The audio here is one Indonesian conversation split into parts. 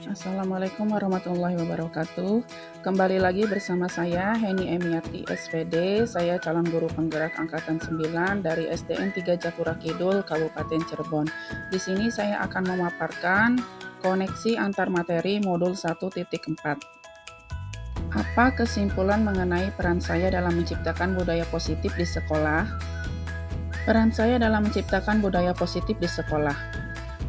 Assalamualaikum warahmatullahi wabarakatuh. Kembali lagi bersama saya Heni Emiati SPD. Saya calon guru penggerak angkatan 9 dari SDN 3 Japura Kidul, Kabupaten Cirebon. Di sini saya akan memaparkan koneksi antar materi modul 1.4. Apa kesimpulan mengenai peran saya dalam menciptakan budaya positif di sekolah? Peran saya dalam menciptakan budaya positif di sekolah.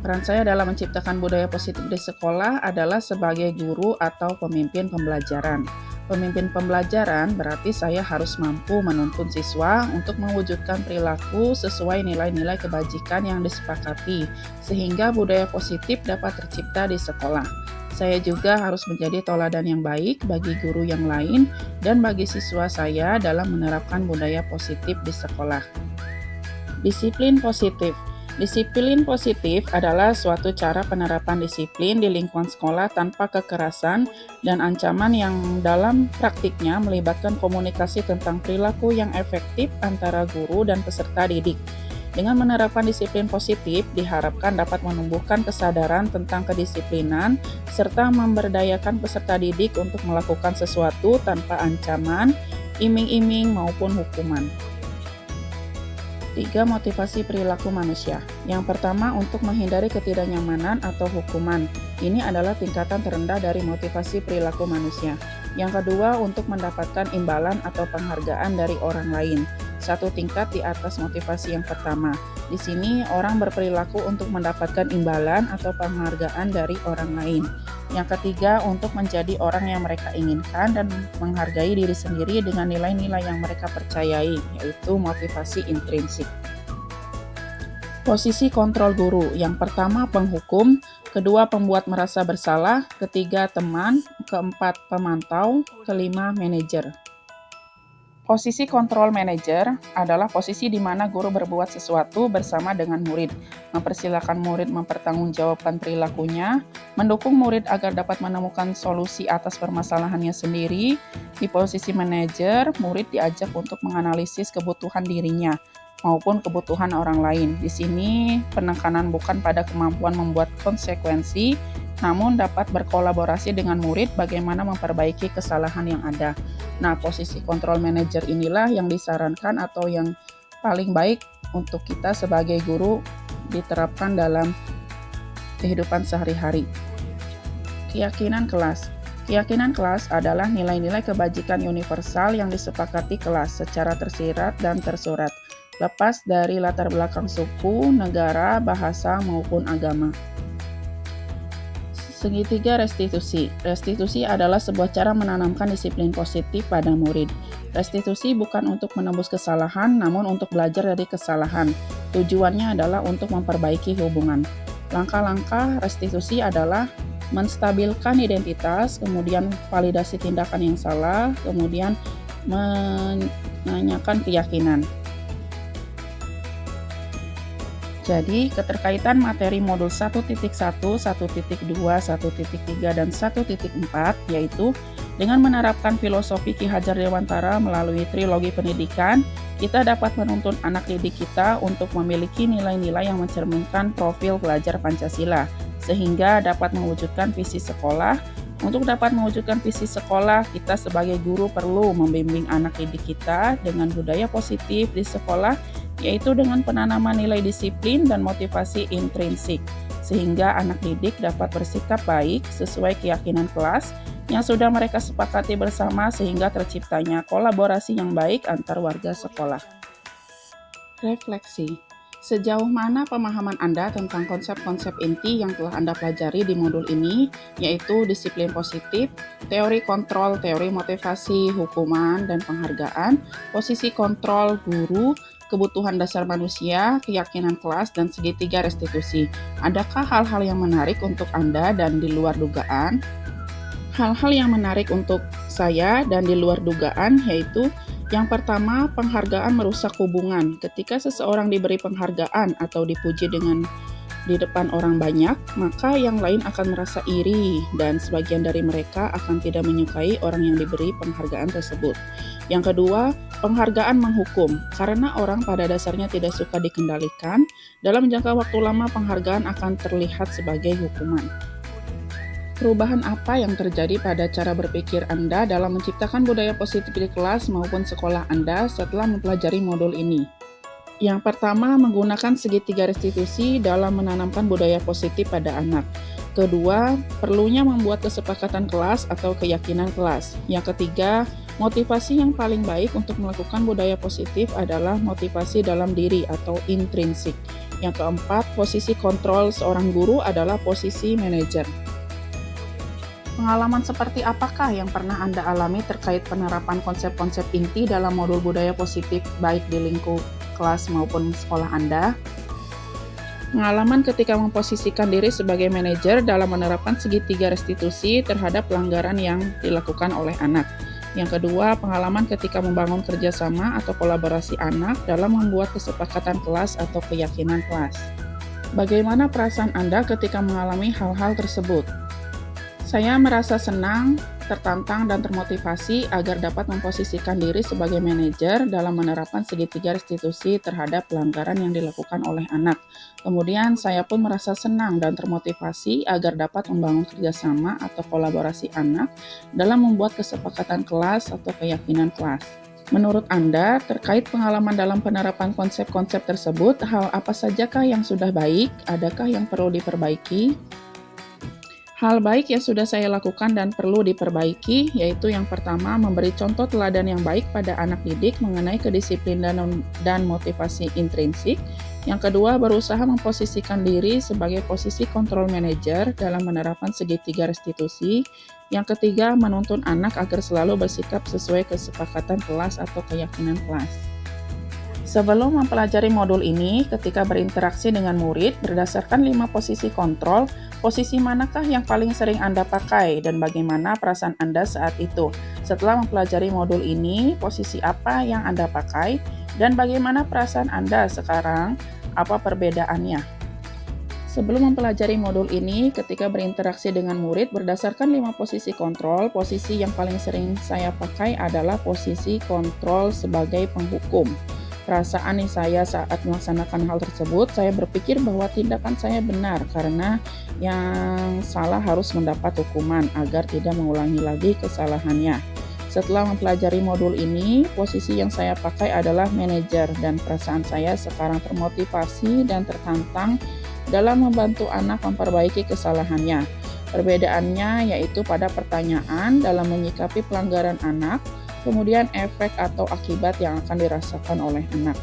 Peran saya dalam menciptakan budaya positif di sekolah adalah sebagai guru atau pemimpin pembelajaran. Pemimpin pembelajaran berarti saya harus mampu menuntun siswa untuk mewujudkan perilaku sesuai nilai-nilai kebajikan yang disepakati, sehingga budaya positif dapat tercipta di sekolah. Saya juga harus menjadi teladan yang baik bagi guru yang lain dan bagi siswa saya dalam menerapkan budaya positif di sekolah. Disiplin positif. Disiplin positif adalah suatu cara penerapan disiplin di lingkungan sekolah tanpa kekerasan dan ancaman yang dalam praktiknya melibatkan komunikasi tentang perilaku yang efektif antara guru dan peserta didik. Dengan menerapkan disiplin positif, diharapkan dapat menumbuhkan kesadaran tentang kedisiplinan serta memberdayakan peserta didik untuk melakukan sesuatu tanpa ancaman, iming-iming maupun hukuman. 3. Motivasi perilaku manusia. Yang pertama, untuk menghindari ketidaknyamanan atau hukuman. Ini adalah tingkatan terendah dari motivasi perilaku manusia. Yang kedua, untuk mendapatkan imbalan atau penghargaan dari orang lain. Satu tingkat di atas motivasi yang pertama. Di sini, orang berperilaku untuk mendapatkan imbalan atau penghargaan dari orang lain. Yang ketiga, untuk menjadi orang yang mereka inginkan dan menghargai diri sendiri dengan nilai-nilai yang mereka percayai, yaitu motivasi intrinsik. Posisi kontrol guru. Yang pertama, penghukum. Kedua, pembuat merasa bersalah. Ketiga, teman. Keempat, pemantau. Kelima, manajer. Posisi kontrol manajer adalah posisi di mana guru berbuat sesuatu bersama dengan murid, mempersilahkan murid mempertanggungjawabkan perilakunya, mendukung murid agar dapat menemukan solusi atas permasalahannya sendiri. Di posisi manajer, murid diajak untuk menganalisis kebutuhan dirinya maupun kebutuhan orang lain. Di sini penekanan bukan pada kemampuan membuat konsekuensi, namun dapat berkolaborasi dengan murid bagaimana memperbaiki kesalahan yang ada. Nah, posisi kontrol manajer inilah yang disarankan atau yang paling baik untuk kita sebagai guru diterapkan dalam kehidupan sehari-hari. Keyakinan kelas. Keyakinan kelas adalah nilai-nilai kebajikan universal yang disepakati kelas secara tersirat dan tersurat, lepas dari latar belakang suku, negara, bahasa, maupun agama. Segitiga restitusi. Restitusi adalah sebuah cara menanamkan disiplin positif pada murid. Restitusi bukan untuk menembus kesalahan, namun untuk belajar dari kesalahan. Tujuannya adalah untuk memperbaiki hubungan. Langkah-langkah restitusi adalah menstabilkan identitas, kemudian validasi tindakan yang salah, kemudian menanyakan keyakinan. Jadi, keterkaitan materi modul 1.1, 1.2, 1.3, dan 1.4 yaitu dengan menerapkan filosofi Ki Hajar Dewantara melalui trilogi pendidikan, kita dapat menuntun anak didik kita untuk memiliki nilai-nilai yang mencerminkan profil pelajar Pancasila, sehingga dapat mewujudkan visi sekolah. Untuk dapat mewujudkan visi sekolah, kita sebagai guru perlu membimbing anak didik kita dengan budaya positif di sekolah, yaitu dengan penanaman nilai disiplin dan motivasi intrinsik, sehingga anak didik dapat bersikap baik sesuai keyakinan kelas yang sudah mereka sepakati bersama sehingga terciptanya kolaborasi yang baik antar warga sekolah. Refleksi. Sejauh mana pemahaman Anda tentang konsep-konsep inti yang telah Anda pelajari di modul ini, yaitu disiplin positif, teori kontrol, teori motivasi, hukuman, dan penghargaan, posisi kontrol guru, kebutuhan dasar manusia, keyakinan kelas, dan segitiga restitusi. Adakah hal-hal yang menarik untuk Anda dan di luar dugaan? Hal-hal yang menarik untuk saya dan di luar dugaan yaitu yang pertama, penghargaan merusak hubungan. Ketika seseorang diberi penghargaan atau dipuji di depan orang banyak, maka yang lain akan merasa iri dan sebagian dari mereka akan tidak menyukai orang yang diberi penghargaan tersebut. Yang kedua, penghargaan menghukum. Karena orang pada dasarnya tidak suka dikendalikan, dalam jangka waktu lama penghargaan akan terlihat sebagai hukuman. Perubahan apa yang terjadi pada cara berpikir Anda dalam menciptakan budaya positif di kelas maupun sekolah Anda setelah mempelajari modul ini? Yang pertama, menggunakan segitiga restitusi dalam menanamkan budaya positif pada anak. Kedua, perlunya membuat kesepakatan kelas atau keyakinan kelas. Yang ketiga, motivasi yang paling baik untuk melakukan budaya positif adalah motivasi dalam diri atau intrinsik. Yang keempat, posisi kontrol seorang guru adalah posisi manajer. Pengalaman seperti apakah yang pernah Anda alami terkait penerapan konsep-konsep inti dalam modul budaya positif baik di lingkup kelas maupun sekolah Anda? Pengalaman ketika memposisikan diri sebagai manajer dalam menerapkan segitiga restitusi terhadap pelanggaran yang dilakukan oleh anak. Yang kedua, pengalaman ketika membangun kerjasama atau kolaborasi anak dalam membuat kesepakatan kelas atau keyakinan kelas. Bagaimana perasaan Anda ketika mengalami hal-hal tersebut? Saya merasa senang, tertantang, dan termotivasi agar dapat memposisikan diri sebagai manajer dalam menerapkan segitiga restitusi terhadap pelanggaran yang dilakukan oleh anak. Kemudian, saya pun merasa senang dan termotivasi agar dapat membangun kerjasama atau kolaborasi anak dalam membuat kesepakatan kelas atau keyakinan kelas. Menurut Anda, terkait pengalaman dalam penerapan konsep-konsep tersebut, hal apa sajakah yang sudah baik? Adakah yang perlu diperbaiki? Hal baik yang sudah saya lakukan dan perlu diperbaiki, yaitu yang pertama, memberi contoh teladan yang baik pada anak didik mengenai kedisiplinan dan motivasi intrinsik. Yang kedua, berusaha memposisikan diri sebagai posisi kontrol manajer dalam menerapkan segitiga restitusi. Yang ketiga, menuntun anak agar selalu bersikap sesuai kesepakatan kelas atau keyakinan kelas. Sebelum mempelajari modul ini, ketika berinteraksi dengan murid, berdasarkan 5 posisi kontrol, posisi manakah yang paling sering Anda pakai dan bagaimana perasaan Anda saat itu? Setelah mempelajari modul ini, posisi apa yang Anda pakai dan bagaimana perasaan Anda sekarang? Apa perbedaannya? Sebelum mempelajari modul ini, ketika berinteraksi dengan murid, berdasarkan 5 posisi kontrol, posisi yang paling sering saya pakai adalah posisi kontrol sebagai penghukum. Perasaan saya saat melaksanakan hal tersebut, saya berpikir bahwa tindakan saya benar karena yang salah harus mendapat hukuman agar tidak mengulangi lagi kesalahannya. Setelah mempelajari modul ini, posisi yang saya pakai adalah manajer dan perasaan saya sekarang termotivasi dan tertantang dalam membantu anak memperbaiki kesalahannya. Perbedaannya yaitu pada pertanyaan dalam menyikapi pelanggaran anak, kemudian efek atau akibat yang akan dirasakan oleh anak.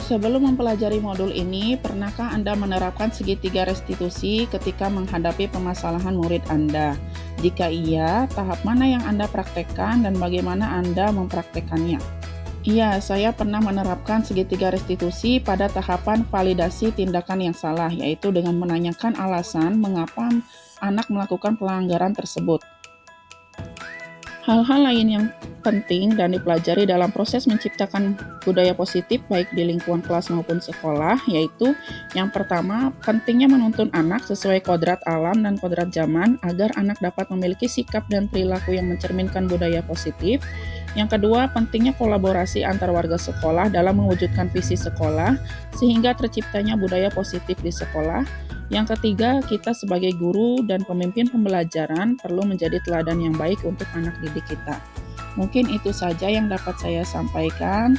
Sebelum mempelajari modul ini, pernahkah Anda menerapkan segitiga restitusi ketika menghadapi permasalahan murid Anda? Jika iya, tahap mana yang Anda praktekkan dan bagaimana Anda mempraktekannya? Iya, saya pernah menerapkan segitiga restitusi pada tahapan validasi tindakan yang salah, yaitu dengan menanyakan alasan mengapa anak melakukan pelanggaran tersebut. Hal-hal lain yang penting dan dipelajari dalam proses menciptakan budaya positif baik di lingkungan kelas maupun sekolah, yaitu yang pertama, pentingnya menuntun anak sesuai kodrat alam dan kodrat zaman agar anak dapat memiliki sikap dan perilaku yang mencerminkan budaya positif. Yang kedua, pentingnya kolaborasi antar warga sekolah dalam mewujudkan visi sekolah sehingga terciptanya budaya positif di sekolah. Yang ketiga, kita sebagai guru dan pemimpin pembelajaran perlu menjadi teladan yang baik untuk anak didik kita. Mungkin itu saja yang dapat saya sampaikan.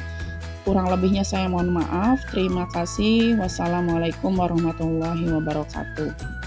Kurang lebihnya saya mohon maaf. Terima kasih. Wassalamualaikum warahmatullahi wabarakatuh.